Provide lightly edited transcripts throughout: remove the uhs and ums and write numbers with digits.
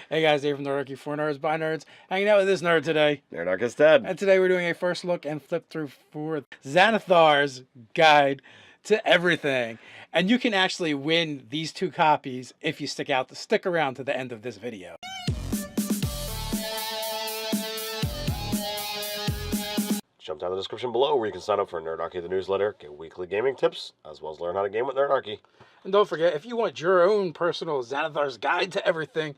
Hey guys, Dave from Nerdarchy for Nerds by Nerds, hanging out with this nerd today. Nerdarchy's dead. And today we're doing a first look and flip through for Xanathars Guide to Everything. And you can actually win these 2 copies if you stick around to the end of this video. Jump down the description below where you can sign up for Nerdarchy the newsletter, get weekly gaming tips, as well as learn how to game with Nerdarchy. And don't forget, if you want your own personal Xanathars Guide to Everything,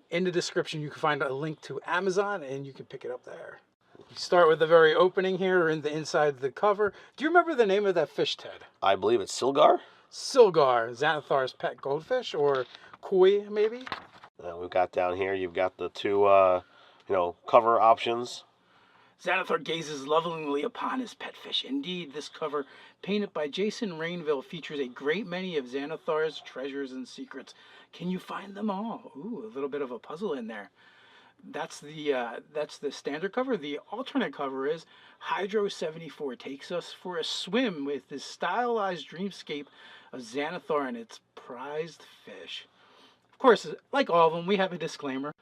in the description you can find a link to Amazon and you can pick it up there. You start with the very opening here in the inside of the cover. Do you remember the name of that fish, Ted? I believe it's Silgar. Silgar, Xanathar's pet goldfish, or koi maybe? We've got down here, you've got the 2, cover options. Xanathar gazes lovingly upon his pet fish. Indeed, this cover, painted by Jason Rainville, features a great many of Xanathar's treasures and secrets. Can you find them all? Ooh, a little bit of a puzzle in there. That's the standard cover. The alternate cover is Hydro 74 takes us for a swim with this stylized dreamscape of Xanathar and its prized fish. Of course, like all of them, we have a disclaimer.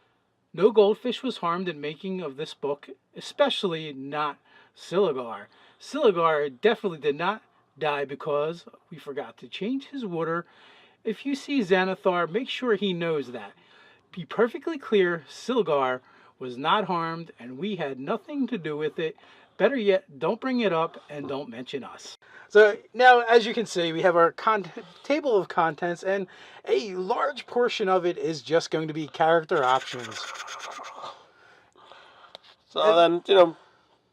No goldfish was harmed in making of this book, especially not Silgar. Silgar definitely did not die because we forgot to change his water. If you see Xanathar, make sure he knows that. Be perfectly clear, Silgar was not harmed and we had nothing to do with it. Better yet, don't bring it up and don't mention us. So now, as you can see, we have our table of contents, and a large portion of it is just going to be character options. So then,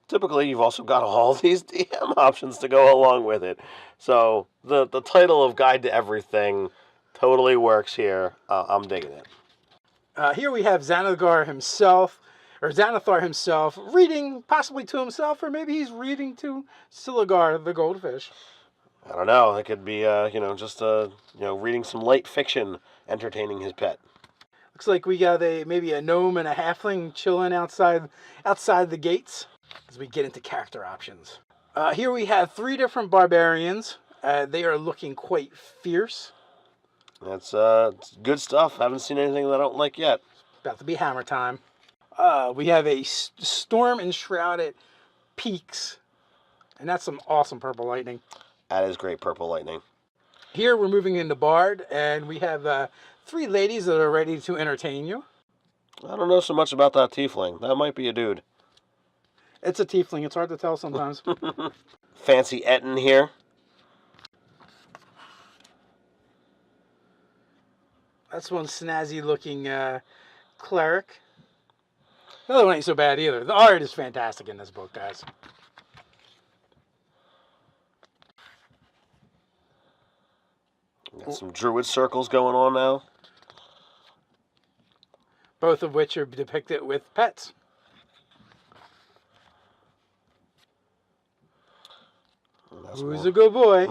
typically you've also got all these DM options to go along with it. So the title of Guide to Everything totally works here. I'm digging it. Here we have Xanathar himself, reading possibly to himself, or maybe he's reading to Silgar, the goldfish. I don't know. It could be, just reading some light fiction, entertaining his pet. Looks like we got maybe a gnome and a halfling chilling outside the gates as we get into character options. Here we have 3 different barbarians. They are looking quite fierce. That's it's good stuff. Haven't seen anything that I don't like yet. About to be hammer time. We have a storm enshrouded peaks, and that's some awesome purple lightning. That is great purple lightning. Here we're moving into Bard, and we have 3 ladies that are ready to entertain you. I don't know so much about that tiefling. That might be a dude. It's a tiefling. It's hard to tell sometimes. Fancy Etten here. That's one snazzy looking cleric. The other one ain't so bad either. The art is fantastic in this book, guys. Got some druid circles going on now. Both of which are depicted with pets. Who's a good boy?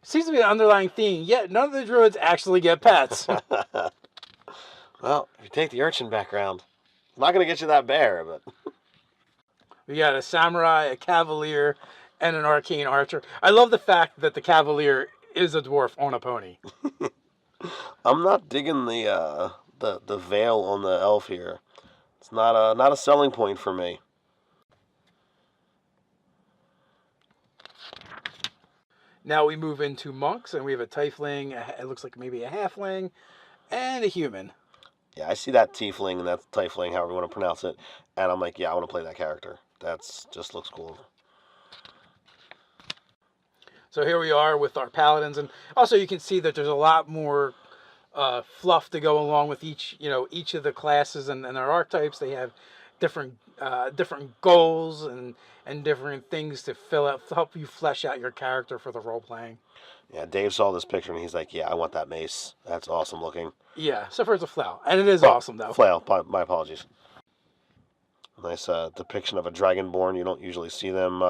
Seems to be an underlying theme, yet none of the druids actually get pets. Well, if you take the urchin background, I'm not going to get you that bear, but... We got a samurai, a cavalier, and an arcane archer. I love the fact that the cavalier is a dwarf on a pony. I'm not digging the veil on the elf here. It's not a selling point for me. Now we move into monks, and we have a tiefling, it looks like maybe a halfling, and a human. Yeah, I see that tiefling and that tiefling, however you want to pronounce it, and I'm like, yeah, I want to play that character. That's just looks cool. So here we are with our paladins, and also you can see that there's a lot more fluff to go along with each of the classes and their archetypes. They have different goals and different things to help you flesh out your character for the role playing. Yeah, Dave saw this picture and he's like, yeah, I want that mace. That's awesome looking. Yeah, so far it's a flail, and it is awesome though. Flail, my apologies. Nice depiction of a dragonborn. You don't usually see them,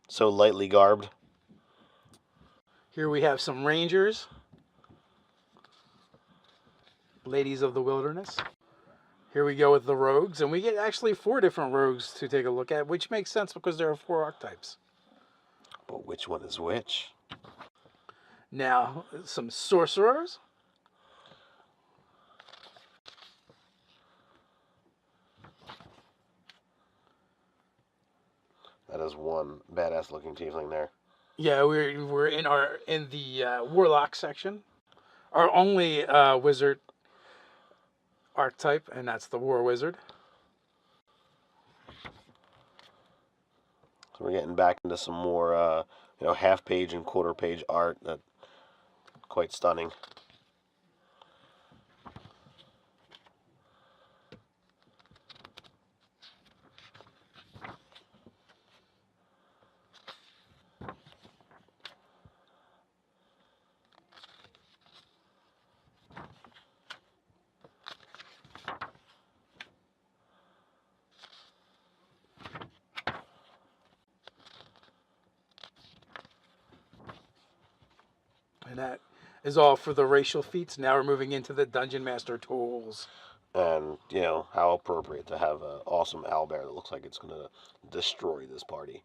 so lightly garbed. Here we have some rangers, ladies of the wilderness. Here we go with the rogues, and we get actually 4 different rogues to take a look at, which makes sense because there are 4 archetypes. But which one is which? Now, some sorcerers. is one badass looking tiefling there. Yeah, we're in the warlock section. Our only wizard archetype, and that's the war wizard. So we're getting back into some more, half page and quarter page art that quite stunning. And that is all for the racial feats. Now we're moving into the Dungeon Master tools. And, how appropriate to have an awesome owlbear that looks like it's going to destroy this party.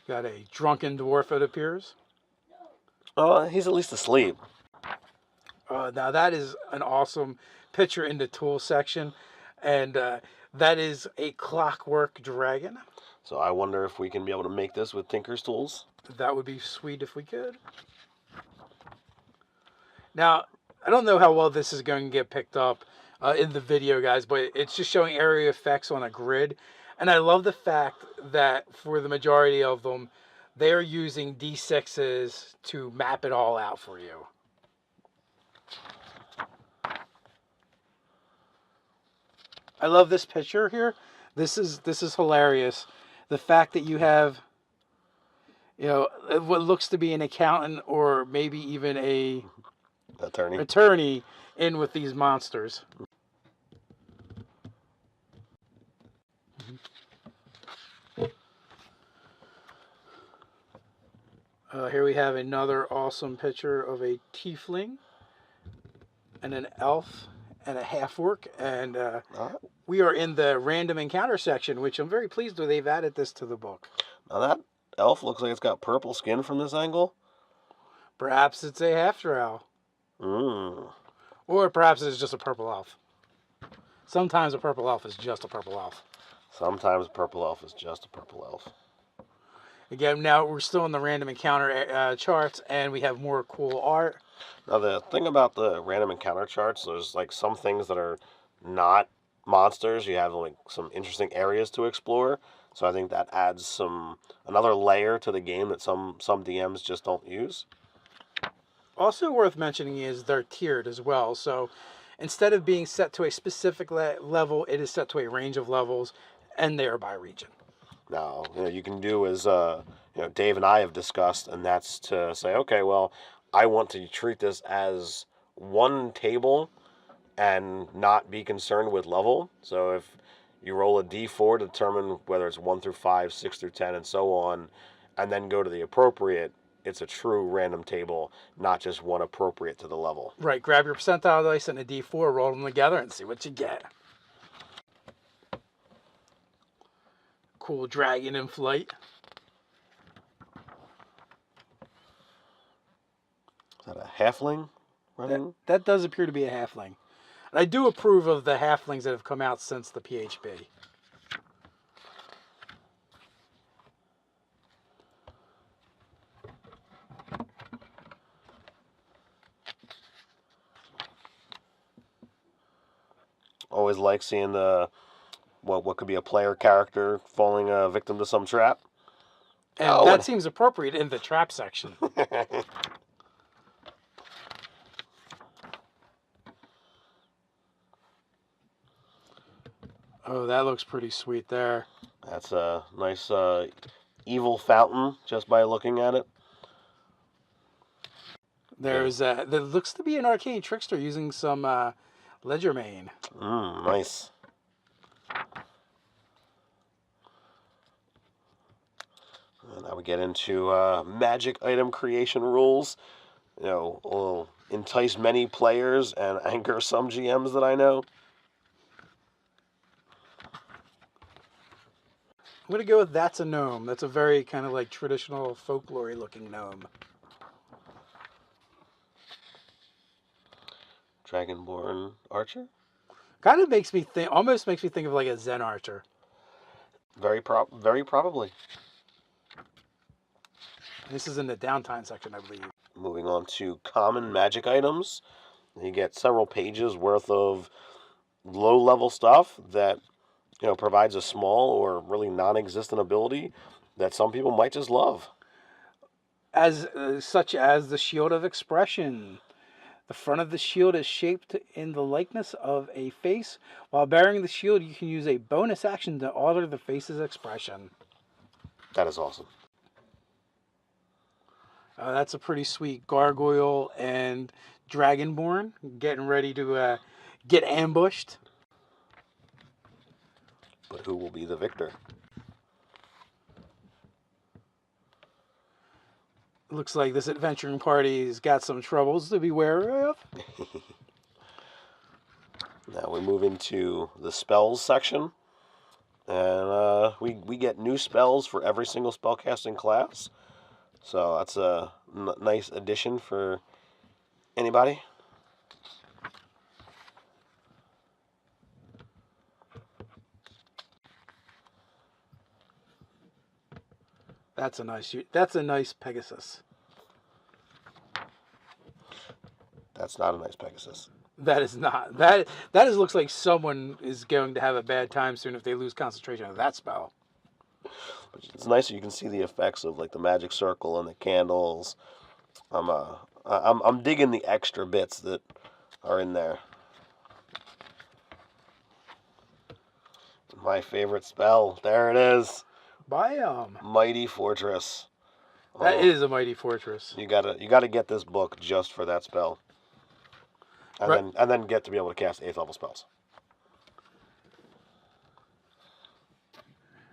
Got a drunken dwarf, it appears. Oh, he's at least asleep. Now that is an awesome picture in the tool section. And that is a clockwork dragon. So I wonder if we can be able to make this with Tinker's tools. That would be sweet if we could. Now, I don't know how well this is going to get picked up in the video, guys, but it's just showing area effects on a grid. And I love the fact that for the majority of them, they're using D6s to map it all out for you. I love this picture here. This is hilarious. The fact that you have, what looks to be an accountant or maybe even a attorney in with these monsters. Here we have another awesome picture of a tiefling and an elf and a half-orc, and we are in the random encounter section, which I'm very pleased with. They've added this to the book. Now that elf looks like it's got purple skin from this angle. Perhaps it's a half-drow. Or perhaps it's just a purple elf. Sometimes a purple elf is just a purple elf. Sometimes a purple elf is just a purple elf. Again, now we're still in the random encounter charts, and we have more cool art. Now, the thing about the random encounter charts, there's like some things that are not monsters. You have like some interesting areas to explore. So I think that adds another layer to the game that some DMs just don't use. Also worth mentioning is they're tiered as well. So instead of being set to a specific level, it is set to a range of levels, and they are by region. Now, you can do as Dave and I have discussed, and that's to say, okay, well, I want to treat this as one table and not be concerned with level. So if you roll a d4 to determine whether it's 1 through 5, 6 through 10, and so on, and then go to the appropriate, it's a true random table, not just one appropriate to the level. Right, grab your percentile dice and a d4, roll them together, and see what you get. Cool dragon in flight. Is that a halfling running? That does appear to be a halfling. And I do approve of the halflings that have come out since the PHB. Always like seeing what could be a player character falling victim to some trap. And that seems appropriate in the trap section. Oh, that looks pretty sweet there. That's a nice evil fountain just by looking at it. There looks to be an arcane trickster using some Ledgermane. Nice. And now we get into magic item creation rules. Will entice many players and anger some GMs that I know. I'm going to go with that's a gnome. That's a very kind of like traditional folklore looking gnome. Dragonborn archer? Kind of makes me think, almost makes me think of like a Zen archer. Very probably. This is in the downtime section, I believe. Moving on to common magic items. You get several pages worth of low-level stuff that, provides a small or really non-existent ability that some people might just love. Such as the Shield of Expression. The front of the shield is shaped in the likeness of a face. While bearing the shield, you can use a bonus action to alter the face's expression. That is awesome. That's a pretty sweet gargoyle and dragonborn getting ready to get ambushed. But who will be the victor? Looks like this adventuring party's got some troubles to be wary of. Now we move into the spells section. And we get new spells for every single spellcasting class. So that's a nice addition for anybody. That's a nice Pegasus. That's not a nice Pegasus. That is not. That looks like someone is going to have a bad time soon if they lose concentration of that spell. It's nice that you can see the effects of like the magic circle and the candles. I'm digging the extra bits that are in there. My favorite spell. There it is. Mighty Fortress. That is a Mighty Fortress. You gotta get this book just for that spell. And then get to be able to cast 8th level spells.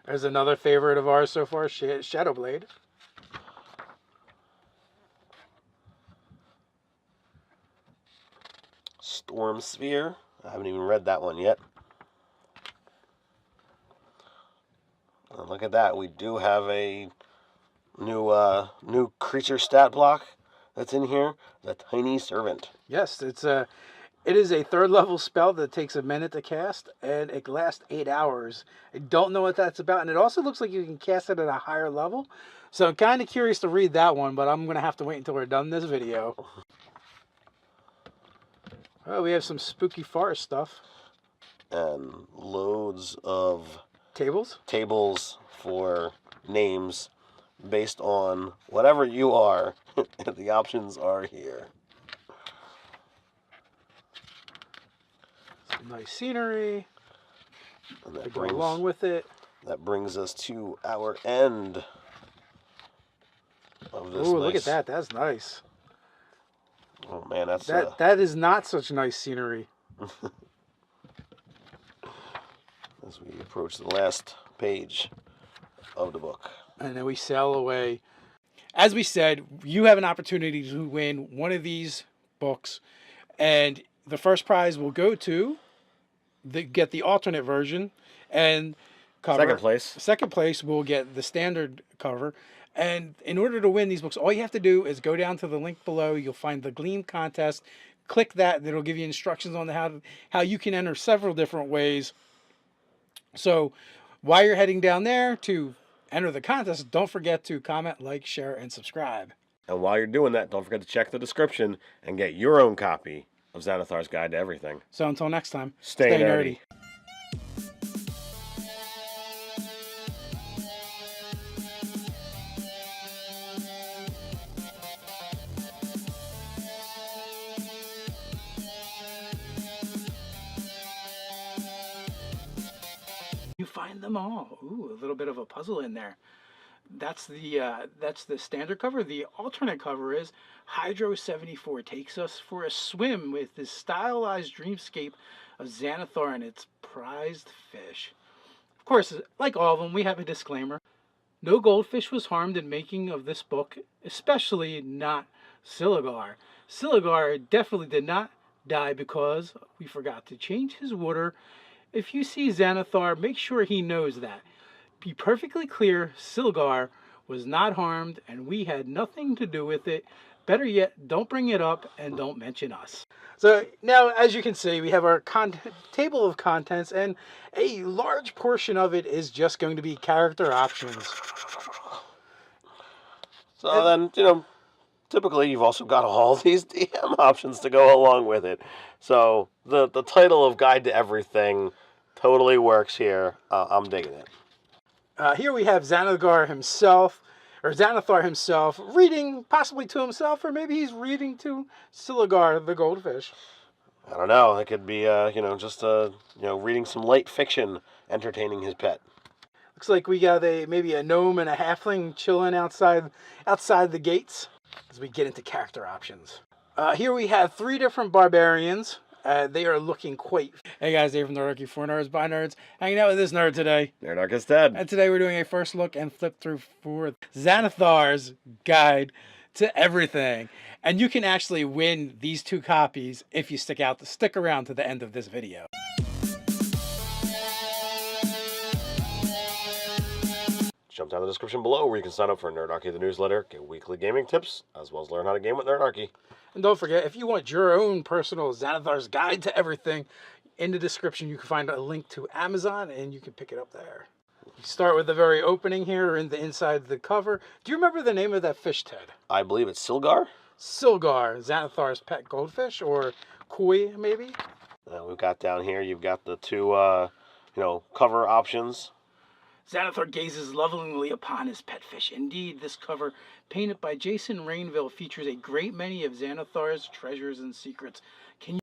There's another favorite of ours so far, Shadowblade. Storm Sphere. I haven't even read that one yet. And look at that. We do have a new creature stat block that's in here. The Tiny Servant. Yes, it is a 3rd level spell that takes a minute to cast, and it lasts 8 hours. I don't know what that's about, and it also looks like you can cast it at a higher level. So I'm kind of curious to read that one, but I'm going to have to wait until we're done this video. Oh, we have some spooky forest stuff. And loads of tables for names based on whatever you are. The options are here. Some nice scenery. And that go along with it. That brings us to our end of this. Oh, look at that. That's nice. Oh man, that is not such nice scenery. As we approach the last page of the book. And then we sail away. As we said, you have an opportunity to win one of these books, and the first prize will go to get the alternate version and cover. Second place will get the standard cover. And in order to win these books, all you have to do is go down to the link below. You'll find the Gleam contest. Click that, and it'll give you instructions on how you can enter several different ways. So while you're heading down there to enter the contest, don't forget to comment, like, share, and subscribe. And while you're doing that, don't forget to check the description and get your own copy of Xanathar's Guide to Everything. So until next time, stay nerdy. You find them all. Ooh, a little bit of a puzzle in there. That's the standard cover. The alternate cover is Hydro 74 takes us for a swim with this stylized dreamscape of Xanathar and its prized fish. Of course, like all of them, we have a disclaimer. No goldfish was harmed in making of this book, especially not Siligar. Siligar definitely did not die because we forgot to change his water. If you see Xanathar, make sure he knows that. Be perfectly clear, Siligar was not harmed and we had nothing to do with it. Better yet, don't bring it up and don't mention us. So now, as you can see, we have our table of contents, and a large portion of it is just going to be character options. So then, typically you've also got all these DM options to go along with it. So the title of Guide to Everything totally works here. I'm digging it. Here we have Xanathar himself, reading possibly to himself, or maybe he's reading to Siligar the goldfish. I don't know. It could be, reading some light fiction, entertaining his pet. Looks like we got maybe a gnome and a halfling chilling outside the gates as we get into character options. Here we have 3 different barbarians. They are looking quite... Hey guys, Dave from Nerdarchy for Nerds by Nerds, hanging out with this nerd today. Nerdarchy's dead. And today we're doing a first look and flip through for Xanathar's Guide to Everything. And you can actually win these 2 copies if you stick around to the end of this video. Jump down in the description below where you can sign up for Nerdarchy the newsletter, get weekly gaming tips, as well as learn how to game with Nerdarchy. And don't forget, if you want your own personal Xanathar's Guide to Everything, in the description you can find a link to Amazon and you can pick it up there. We start with the very opening here in the inside of the cover. Do you remember the name of that fish, Ted? I believe it's Silgar. Silgar, Xanathar's pet goldfish, or koi maybe? We've got down here, you've got the 2, cover options. Xanathar gazes lovingly upon his pet fish. Indeed, this cover, painted by Jason Rainville, features a great many of Xanathar's treasures and secrets. Can you